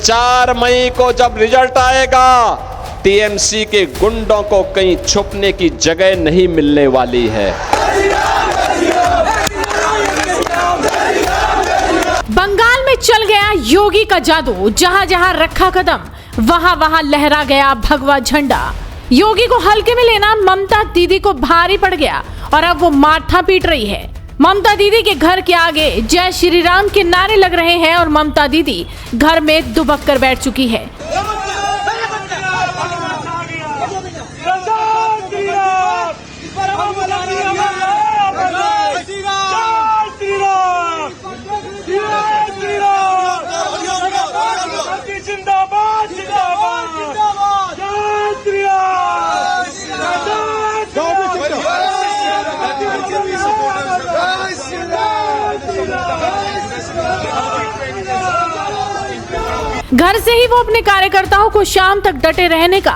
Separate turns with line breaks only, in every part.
4 मई को जब रिजल्ट आएगा, टीएमसी के गुंडों को कहीं छुपने की जगह नहीं मिलने वाली है।
बंगाल में चल गया योगी का जादू, जहां जहां रखा कदम वहां वहां लहरा गया भगवा झंडा। योगी को हल्के में लेना ममता दीदी को भारी पड़ गया और अब वो माथा पीट रही है। ममता दीदी के घर के आगे जय श्री राम के नारे लग रहे हैं और ममता दीदी घर में दुबक कर बैठ चुकी है। घर से ही वो अपने कार्यकर्ताओं को शाम तक डटे रहने का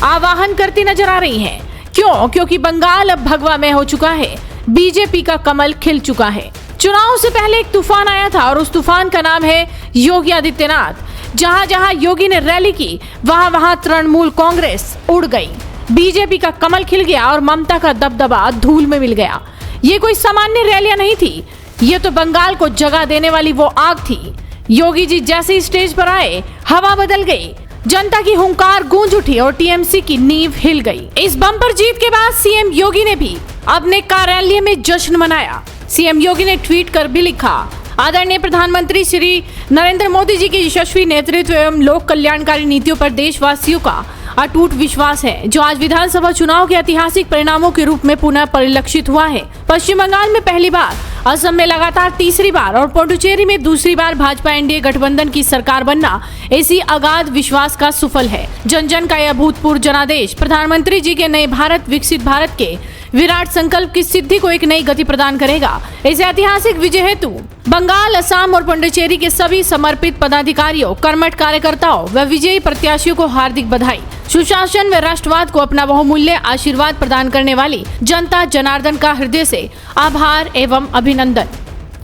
आह्वान करती नजर आ रही हैं। क्यों? क्योंकि बंगाल अब भगवामय हो चुका है, बीजेपी का कमल खिल चुका है। चुनाव से पहले एक तूफान आया था और उस तूफान का नाम है योगी आदित्यनाथ। जहां जहां योगी ने रैली की वहां वहां तृणमूल कांग्रेस उड़ गई, बीजेपी का कमल खिल गया और ममता का दबदबा धूल में मिल गया। ये कोई सामान्य रैलियां नहीं थी, ये तो बंगाल को जगा देने वाली वो आग थी। योगी जी जैसे ही स्टेज पर आए, हवा बदल गई, जनता की हुंकार गूंज उठी और टीएमसी की नींव हिल गई। इस बम्पर जीत के बाद सीएम योगी ने भी अपने कार्यालय में जश्न मनाया। सीएम योगी ने ट्वीट कर भी लिखा, आदरणीय प्रधानमंत्री श्री नरेंद्र मोदी जी के यशस्वी नेतृत्व एवं लोक कल्याणकारी नीतियों पर देशवासियों का अटूट विश्वास है, जो आज विधानसभा चुनाव के ऐतिहासिक परिणामों के रूप में पुनः परिलक्षित हुआ है। पश्चिम बंगाल में पहली बार, असम में लगातार तीसरी बार और पुडुचेरी में दूसरी बार भाजपा एनडीए गठबंधन की सरकार बनना इसी अगाध विश्वास का सुफल है। जन जन का यह अभूतपूर्व जनादेश प्रधानमंत्री जी के नए भारत विकसित भारत के विराट संकल्प की सिद्धि को एक नई गति प्रदान करेगा। इस ऐतिहासिक विजय हेतु बंगाल, असम और पुडुचेरी के सभी समर्पित पदाधिकारियों, कर्मठ कार्यकर्ताओं व विजयी प्रत्याशियों को हार्दिक बधाई। सुशासन व राष्ट्रवाद को अपना बहुमूल्य आशीर्वाद प्रदान करने वाली जनता जनार्दन का हृदय से आभार एवं अभिनंदन।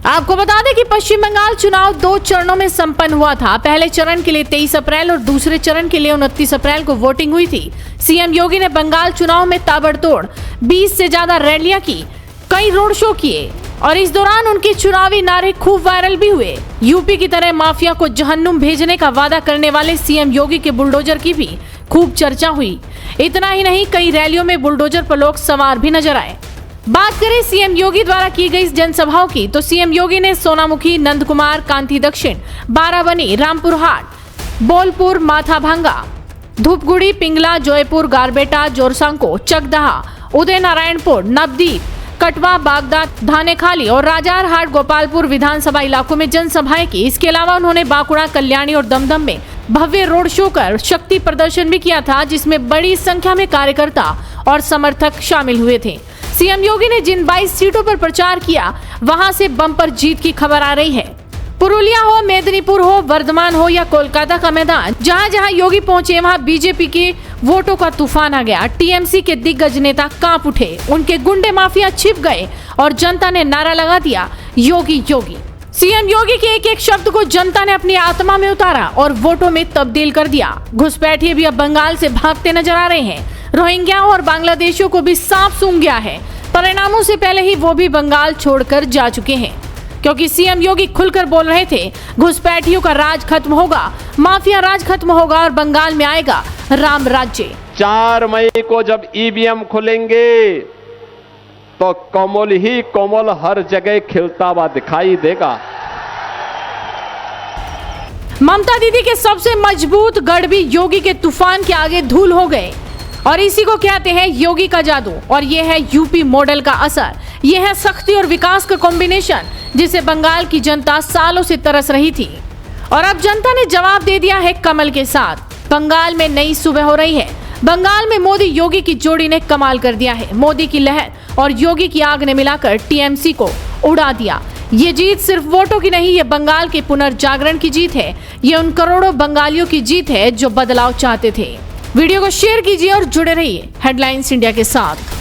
आपको बता दें कि पश्चिम बंगाल चुनाव 2 चरणों में संपन्न हुआ था। पहले चरण के लिए 23 अप्रैल और दूसरे चरण के लिए 29 अप्रैल को वोटिंग हुई थी। सीएम योगी ने बंगाल चुनाव में ताबड़तोड़ 20 से ज्यादा रैलियां की, कई रोड शो किए और इस दौरान उनके चुनावी नारे खूब वायरल भी हुए। यूपी की तरह माफिया को जहन्नुम भेजने का वादा करने वाले सीएम योगी के बुलडोजर की भी खूब चर्चा हुई। इतना ही नहीं, कई रैलियों में बुलडोजर पर लोग सवार भी नजर आए। बात करें सीएम योगी द्वारा की गई जनसभाओं की, तो सीएम योगी ने सोनामुखी, नंदकुमार, कांती दक्षिण, बाराबनी, रामपुर हाट, बोलपुर, माथाभांगा, धूपगुड़ी, पिंगला, जयपुर, गारबेटा, जोरसांको, चकदहा, उदय नारायणपुर, नवदीप, कटवा, बागदाद, धानेखाली और राजारहाट, गोपालपुर विधानसभा इलाकों में जनसभाएं की। इसके अलावा उन्होंने बांकुड़ा, कल्याणी और दमदम में भव्य रोड शो कर शक्ति प्रदर्शन भी किया था, जिसमें बड़ी संख्या में कार्यकर्ता और समर्थक शामिल हुए थे। सीएम योगी ने जिन 22 सीटों पर प्रचार किया, वहां से बम्पर जीत की खबर आ रही है। पुरुलिया हो, मेदिनीपुर हो, वर्धमान हो या कोलकाता का मैदान, जहां जहां योगी पहुंचे वहां बीजेपी के वोटों का तूफान आ गया। टीएमसी के दिग्गज नेता कांप उठे, उनके गुंडे माफिया छिप गए और जनता ने नारा लगा दिया, योगी योगी। सीएम योगी के एक एक शब्द को जनता ने अपनी आत्मा में उतारा और वोटों में तब्दील कर दिया। घुसपैठिए भी अब बंगाल से भागते नजर आ रहे हैं। रोहिंग्याओं और बांग्लादेशियों को भी सांप सूंघ गया है। परिणामों से पहले ही वो भी बंगाल छोड़कर जा चुके हैं, क्योंकि सीएम योगी खुलकर बोल रहे थे, घुसपैठियों का राज खत्म होगा, माफिया राज खत्म होगा और बंगाल में आएगा राम राज्य।
4 मई को जब ईवीएम खुलेंगे तो कमल ही कमल हर जगह खिलता हुआ दिखाई देगा।
ममता दीदी के सबसे मजबूत गढ़ भी योगी के तूफान के आगे धूल हो गए और इसी को कहते हैं योगी का जादू। और ये है यूपी मॉडल का असर, ये है सख्ती और विकास का कॉम्बिनेशन, जिसे बंगाल की जनता सालों से तरस रही थी और अब जनता ने जवाब दे दिया है कमल के साथ। बंगाल में नई सुबह हो रही है। बंगाल में मोदी योगी की जोड़ी ने कमाल कर दिया है। मोदी की लहर और योगी की आग ने मिलाकर टीएमसी को उड़ा दिया। ये जीत सिर्फ वोटों की नहीं, ये बंगाल के पुनर्जागरण की जीत है। ये उन करोड़ों बंगालियों की जीत है जो बदलाव चाहते थे। वीडियो को शेयर कीजिए और जुड़े रहिए हेडलाइंस इंडिया के साथ।